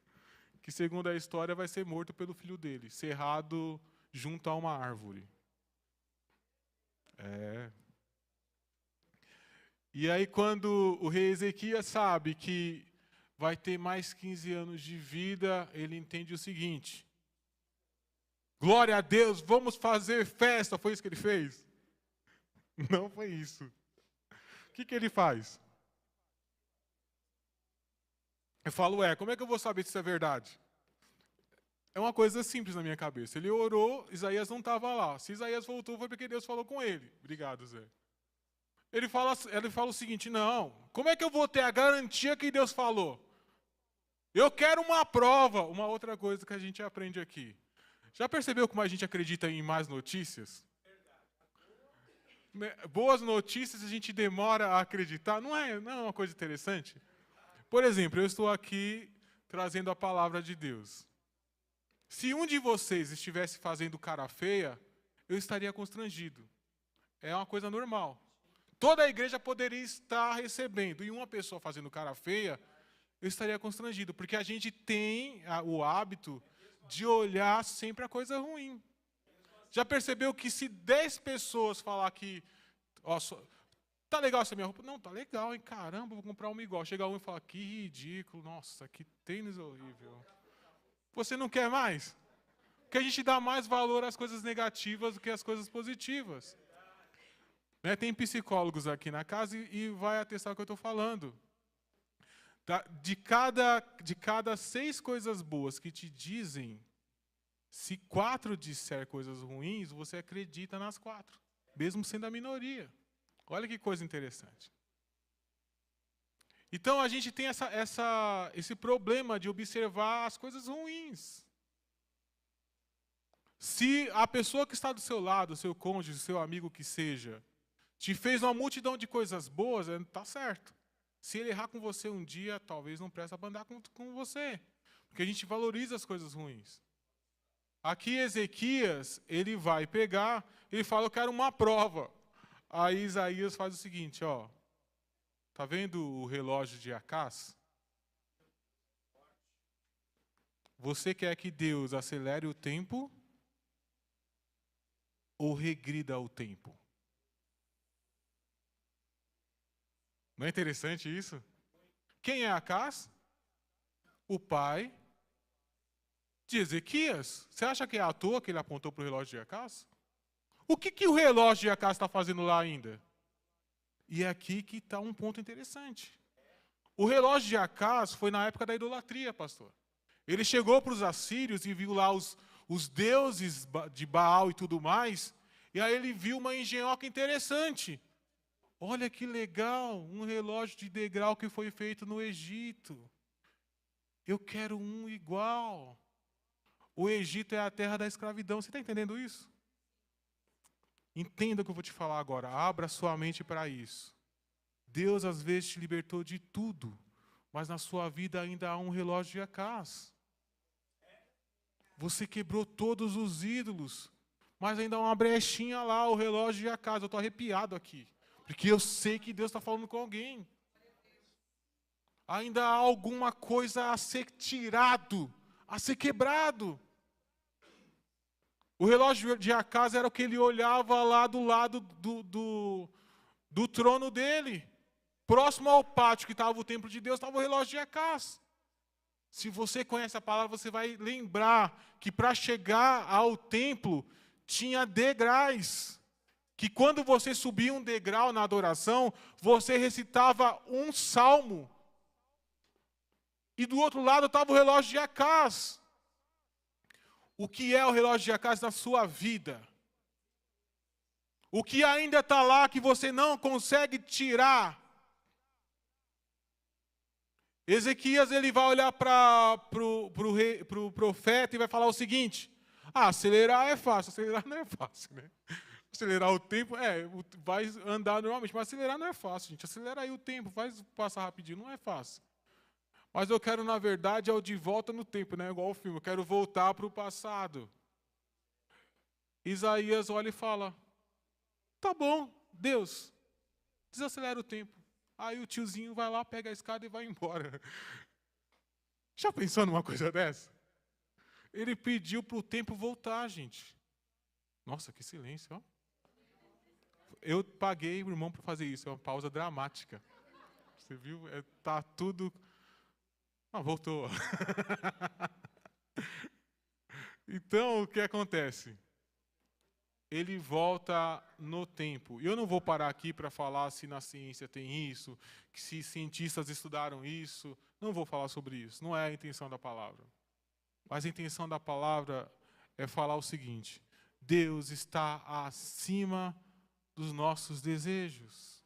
Que segundo a história vai ser morto pelo filho dele, cerrado junto a uma árvore. E aí quando o rei Ezequias sabe que vai ter mais 15 anos de vida, ele entende o seguinte, glória a Deus, vamos fazer festa, foi isso que ele fez? Não foi isso. O que ele faz? Eu falo, como é que eu vou saber se isso é verdade? É uma coisa simples na minha cabeça. Ele orou, Isaías não estava lá. Se Isaías voltou, foi porque Deus falou com ele. Obrigado, Zé. Ele fala o seguinte, não, como é que eu vou ter a garantia que Deus falou? Eu quero uma prova. Uma outra coisa que a gente aprende aqui. Já percebeu como a gente acredita em más notícias? Boas notícias a gente demora a acreditar. Não é uma coisa interessante? Por exemplo, eu estou aqui trazendo a palavra de Deus. Se um de vocês estivesse fazendo cara feia, eu estaria constrangido. É uma coisa normal. Toda a igreja poderia estar recebendo, e uma pessoa fazendo cara feia, eu estaria constrangido, porque a gente tem o hábito de olhar sempre a coisa ruim. Já percebeu que se 10 pessoas falar que Tá legal essa minha roupa? Não, tá legal, hein? Caramba, vou comprar uma igual. Chega um e fala, que ridículo, nossa, que tênis horrível. Você não quer mais? Porque a gente dá mais valor às coisas negativas do que às coisas positivas. Né? Tem psicólogos aqui na casa e vai atestar o que eu estou falando. De cada 6 coisas boas que te dizem, se 4 disser coisas ruins, você acredita nas 4, mesmo sendo a minoria. Olha que coisa interessante. Então a gente tem esse problema de observar as coisas ruins. Se a pessoa que está do seu lado, seu cônjuge, seu amigo que seja, te fez uma multidão de coisas boas, está certo. Se ele errar com você um dia, talvez não presta para andar com você. Porque a gente valoriza as coisas ruins. Aqui Ezequias, ele vai pegar, ele fala, eu quero uma prova. Aí Isaías faz o seguinte, ó. Tá vendo o relógio de Acás? Você quer que Deus acelere o tempo ou regrida o tempo? Não é interessante isso? Quem é Acás? O pai de Ezequias. Você acha que é à toa que ele apontou para o relógio de Acás? O que o relógio de Acás está fazendo lá ainda? E é aqui que está um ponto interessante. O relógio de Acás foi na época da idolatria, pastor. Ele chegou para os assírios e viu lá os deuses de Baal e tudo mais, e aí ele viu uma engenhoca interessante. Olha que legal, um relógio de degrau que foi feito no Egito. Eu quero um igual. O Egito é a terra da escravidão. Você está entendendo isso? Entenda o que eu vou te falar agora. Abra sua mente para isso. Deus às vezes te libertou de tudo, mas na sua vida ainda há um relógio de Acás. Você quebrou todos os ídolos, mas ainda há uma brechinha lá, o relógio de Acás. Eu estou arrepiado aqui, porque eu sei que Deus está falando com alguém. Ainda há alguma coisa a ser tirado, a ser quebrado. O relógio de Acás era o que ele olhava lá do lado do trono dele. Próximo ao pátio que estava o templo de Deus, estava o relógio de Acás. Se você conhece a palavra, você vai lembrar que para chegar ao templo tinha degraus. Que quando você subia um degrau na adoração, você recitava um salmo. E do outro lado estava o relógio de Acás. O que é o relógio de Acás na sua vida? O que ainda está lá que você não consegue tirar? Ezequias ele vai olhar para o profeta e vai falar o seguinte: acelerar é fácil, acelerar não é fácil, né? Acelerar o tempo, vai andar normalmente, mas acelerar não é fácil, gente. Acelera aí o tempo, faz passar rapidinho, não é fácil. Mas eu quero, na verdade, é o de volta no tempo, né? Igual o filme, eu quero voltar para o passado. Isaías olha e fala: tá bom, Deus, desacelera o tempo. Aí o tiozinho vai lá, pega a escada e vai embora. Já pensou numa coisa dessa? Ele pediu para o tempo voltar, gente. Nossa, que silêncio, ó. Eu paguei o irmão para fazer isso, é uma pausa dramática. Você viu? Tá tudo... voltou. Então, o que acontece? Ele volta no tempo. E eu não vou parar aqui para falar se na ciência tem isso, que se cientistas estudaram isso. Não vou falar sobre isso. Não é a intenção da palavra. Mas a intenção da palavra é falar o seguinte: Deus está acima dos nossos desejos.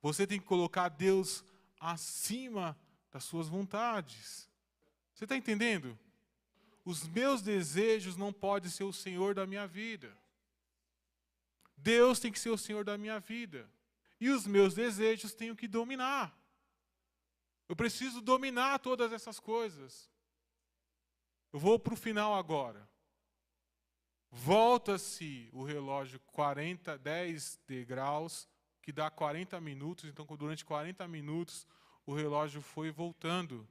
Você tem que colocar Deus acima das suas vontades. Você está entendendo? Os meus desejos não podem ser o Senhor da minha vida. Deus tem que ser o Senhor da minha vida. E os meus desejos tenho que dominar. Eu preciso dominar todas essas coisas. Eu vou para o final agora. Volta-se o relógio 10 degraus, que dá 40 minutos. Então, durante 40 minutos, o relógio foi voltando.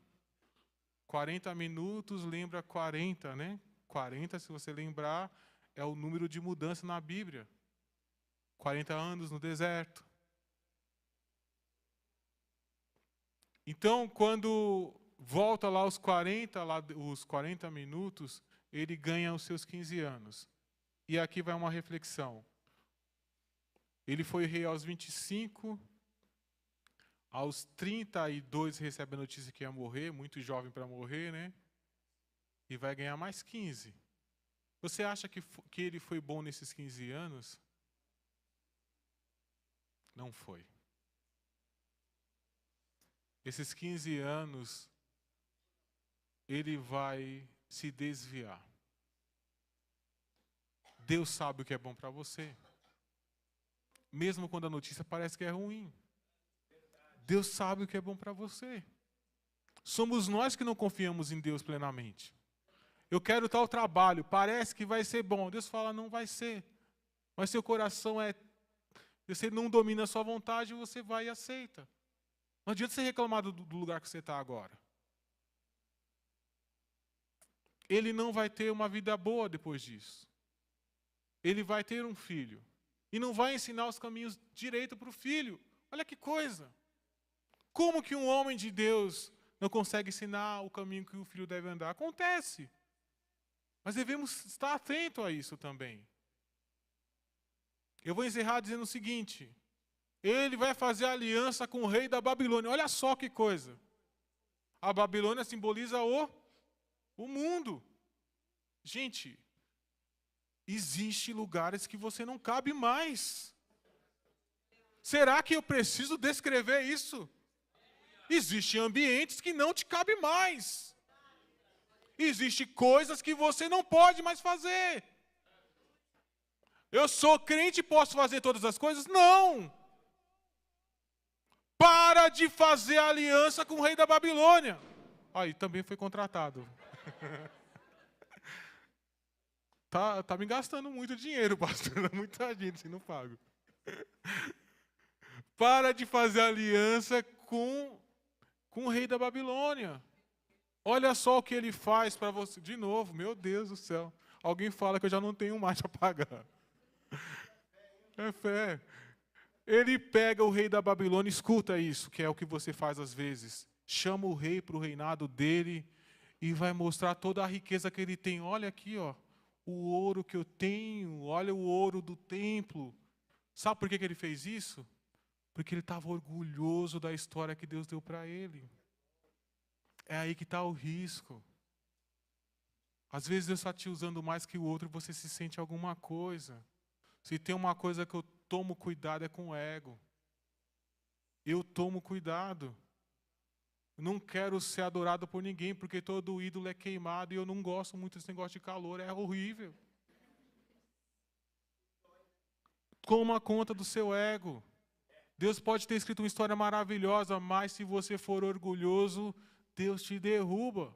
40 minutos lembra 40, né? 40, se você lembrar, é o número de mudança na Bíblia. 40 anos no deserto. Então, quando volta lá os 40 minutos, ele ganha os seus 15 anos. E aqui vai uma reflexão. Ele foi rei aos 25, aos 32 recebe a notícia que ia morrer, muito jovem para morrer, né? E vai ganhar mais 15. Você acha que ele foi bom nesses 15 anos? Não foi. Esses 15 anos, ele vai se desviar. Deus sabe o que é bom para você. Mesmo quando a notícia parece que é ruim. Deus sabe o que é bom para você. Somos nós que não confiamos em Deus plenamente. Eu quero tal trabalho, parece que vai ser bom. Deus fala, não vai ser. Mas seu coração você não domina a sua vontade, você vai e aceita. Não adianta você reclamar do lugar que você está agora. Ele não vai ter uma vida boa depois disso. Ele vai ter um filho. E não vai ensinar os caminhos direito para o filho. Olha que coisa. Como que um homem de Deus não consegue ensinar o caminho que o filho deve andar? Acontece. Mas devemos estar atentos a isso também. Eu vou encerrar dizendo o seguinte. Ele vai fazer aliança com o rei da Babilônia. Olha só que coisa. A Babilônia simboliza o mundo. Gente, existem lugares que você não cabe mais. Será que eu preciso descrever isso? Existem ambientes que não te cabem mais. Existem coisas que você não pode mais fazer. Eu sou crente e posso fazer todas as coisas? Não! Para de fazer aliança com o rei da Babilônia. Aí, também foi contratado. Tá me gastando muito dinheiro, pastor. Muita gente, se não pago. Para de fazer aliança com o rei da Babilônia. Olha só o que ele faz para você. De novo, meu Deus do céu. Alguém fala que eu já não tenho mais para pagar. É fé. Ele pega o rei da Babilônia, escuta isso, que é o que você faz às vezes. Chama o rei para o reinado dele e vai mostrar toda a riqueza que ele tem. Olha aqui, ó, o ouro que eu tenho, olha o ouro do templo. Sabe por que ele fez isso? Porque ele estava orgulhoso da história que Deus deu para ele. É aí que está o risco. Às vezes Deus está te usando mais que o outro e você se sente alguma coisa. Se tem uma coisa que eu tomo cuidado é com o ego. Eu tomo cuidado. Não quero ser adorado por ninguém, porque todo ídolo é queimado e eu não gosto muito desse negócio de calor, é horrível. Toma conta do seu ego. Deus pode ter escrito uma história maravilhosa, mas se você for orgulhoso, Deus te derruba.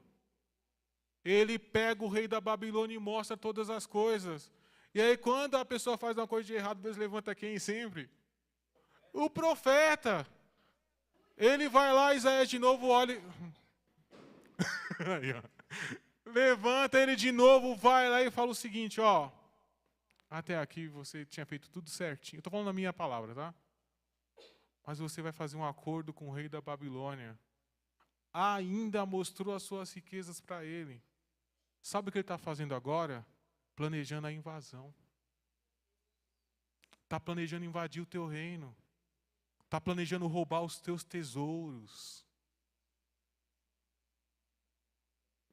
Ele pega o rei da Babilônia e mostra todas as coisas. E aí, quando a pessoa faz uma coisa de errado, Deus levanta quem sempre? O profeta. Ele vai lá, Isaías de novo olha. Aí, levanta ele de novo, vai lá e fala o seguinte, ó. Até aqui você tinha feito tudo certinho. Eu estou falando a minha palavra, tá? Mas você vai fazer um acordo com o rei da Babilônia. Ainda mostrou as suas riquezas para ele. Sabe o que ele está fazendo agora? Planejando a invasão. Está planejando invadir o teu reino. Está planejando roubar os teus tesouros.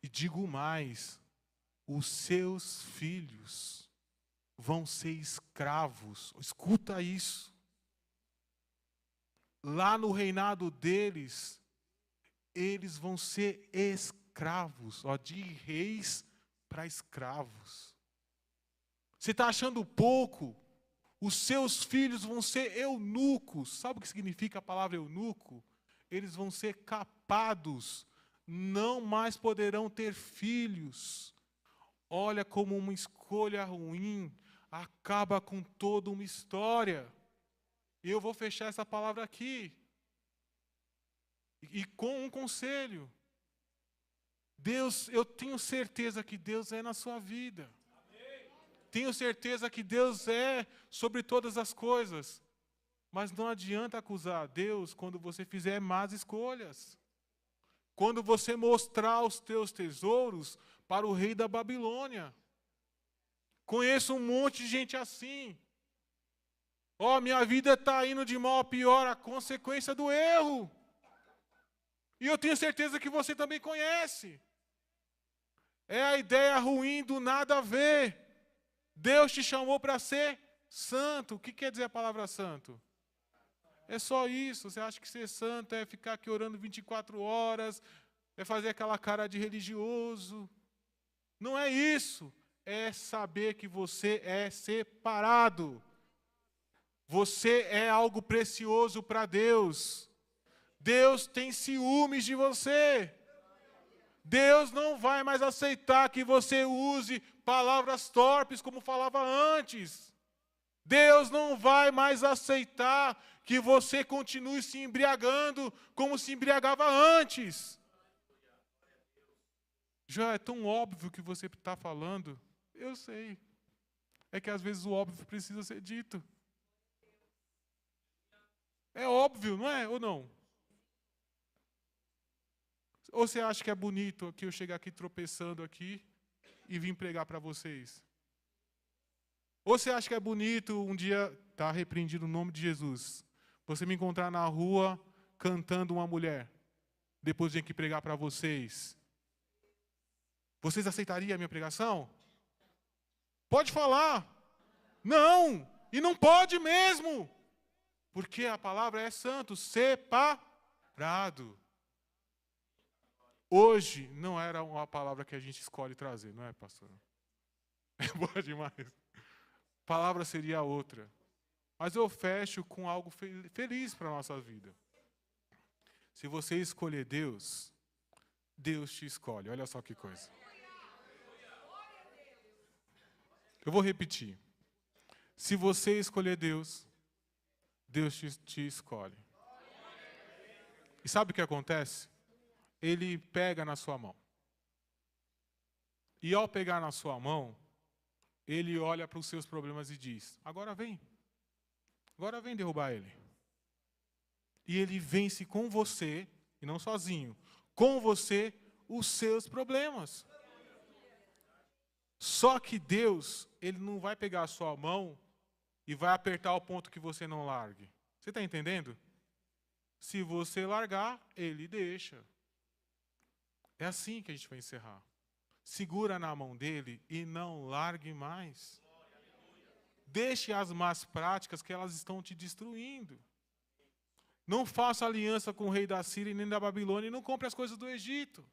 E digo mais, os seus filhos vão ser escravos. Escuta isso. Lá no reinado deles, eles vão ser escravos, ó, de reis para escravos. Você está achando pouco? Os seus filhos vão ser eunucos. Sabe o que significa a palavra eunuco? Eles vão ser capados, não mais poderão ter filhos. Olha como uma escolha ruim acaba com toda uma história. E eu vou fechar essa palavra aqui. E com um conselho. Deus, eu tenho certeza que Deus é na sua vida. Tenho certeza que Deus é sobre todas as coisas. Mas não adianta acusar Deus quando você fizer más escolhas. Quando você mostrar os teus tesouros para o rei da Babilônia. Conheço um monte de gente assim. Minha vida está indo de mal a pior, a consequência do erro. E eu tenho certeza que você também conhece. É a ideia ruim do nada a ver. Deus te chamou para ser santo. O que quer dizer a palavra santo? É só isso. Você acha que ser santo é ficar aqui orando 24 horas, é fazer aquela cara de religioso. Não é isso. É saber que você é separado. Você é algo precioso para Deus. Deus tem ciúmes de você. Deus não vai mais aceitar que você use palavras torpes como falava antes. Deus não vai mais aceitar que você continue se embriagando como se embriagava antes. Já é tão óbvio que você está falando. Eu sei. É que às vezes o óbvio precisa ser dito. É óbvio, não é? Ou não? Ou você acha que é bonito que eu chegar aqui tropeçando aqui e vim pregar para vocês? Ou você acha que é bonito um dia, tá repreendido o nome de Jesus, você me encontrar na rua cantando uma mulher, depois de que pregar para vocês? Vocês aceitariam a minha pregação? Pode falar. Não, e não pode mesmo. Porque a palavra é santo, separado. Hoje não era uma palavra que a gente escolhe trazer, não é, pastor? É boa demais. A palavra seria outra. Mas eu fecho com algo feliz para a nossa vida. Se você escolher Deus, Deus te escolhe. Olha só que coisa. Eu vou repetir. Se você escolher Deus, Deus te escolhe. E sabe o que acontece? Ele pega na sua mão. E ao pegar na sua mão, ele olha para os seus problemas e diz: agora vem derrubar ele. E ele vence com você, e não sozinho, com você, os seus problemas. Só que Deus, ele não vai pegar a sua mão e vai apertar ao ponto que você não largue. Você está entendendo? Se você largar, ele deixa. É assim que a gente vai encerrar. Segura na mão dele e não largue mais. Deixe as más práticas que elas estão te destruindo. Não faça aliança com o rei da Síria nem da Babilônia e não compre as coisas do Egito.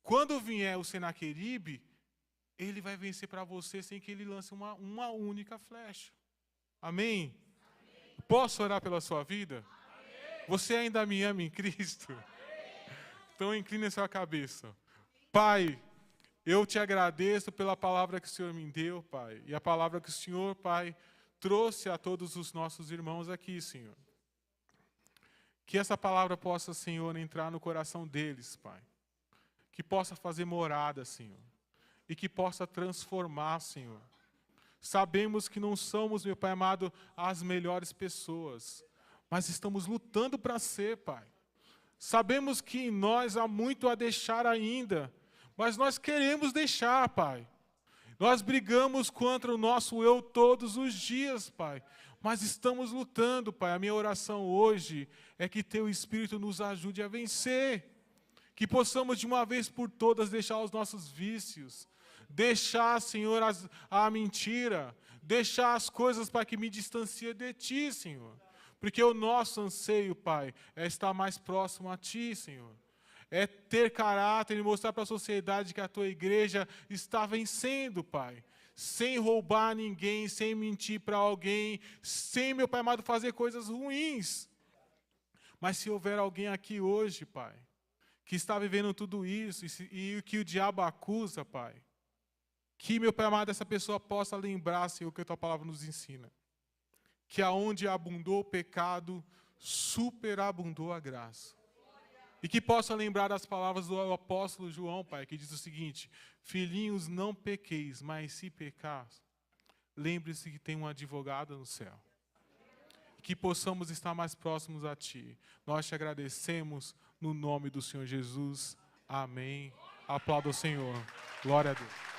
Quando vier o Senaqueribe, ele vai vencer para você sem que ele lance uma única flecha. Amém? Posso orar pela sua vida? Você ainda me ama em Cristo? Então incline a sua cabeça. Pai, eu te agradeço pela palavra que o Senhor me deu, Pai. E a palavra que o Senhor, Pai, trouxe a todos os nossos irmãos aqui, Senhor. Que essa palavra possa, Senhor, entrar no coração deles, Pai. Que possa fazer morada, Senhor. E que possa transformar, Senhor. Sabemos que não somos, meu Pai amado, as melhores pessoas. Mas estamos lutando para ser, Pai. Sabemos que em nós há muito a deixar ainda, mas nós queremos deixar, Pai. Nós brigamos contra o nosso eu todos os dias, Pai, mas estamos lutando, Pai. A minha oração hoje é que Teu Espírito nos ajude a vencer, que possamos de uma vez por todas deixar os nossos vícios, deixar, Senhor, a mentira, deixar as coisas, Pai, que me distanciam de Ti, Senhor. Porque o nosso anseio, Pai, é estar mais próximo a Ti, Senhor. É ter caráter e mostrar para a sociedade que a Tua igreja está vencendo, Pai. Sem roubar ninguém, sem mentir para alguém, sem, meu Pai amado, fazer coisas ruins. Mas se houver alguém aqui hoje, Pai, que está vivendo tudo isso e que o diabo acusa, Pai, que, meu Pai amado, essa pessoa possa lembrar, Senhor, o que a Tua palavra nos ensina. Que aonde abundou o pecado, superabundou a graça. E que possa lembrar as palavras do apóstolo João, Pai, que diz o seguinte: filhinhos, não pequeis, mas se pecar, lembre-se que tem um advogado no céu. Que possamos estar mais próximos a Ti. Nós te agradecemos no nome do Senhor Jesus. Amém. Aplauda o Senhor. Glória a Deus.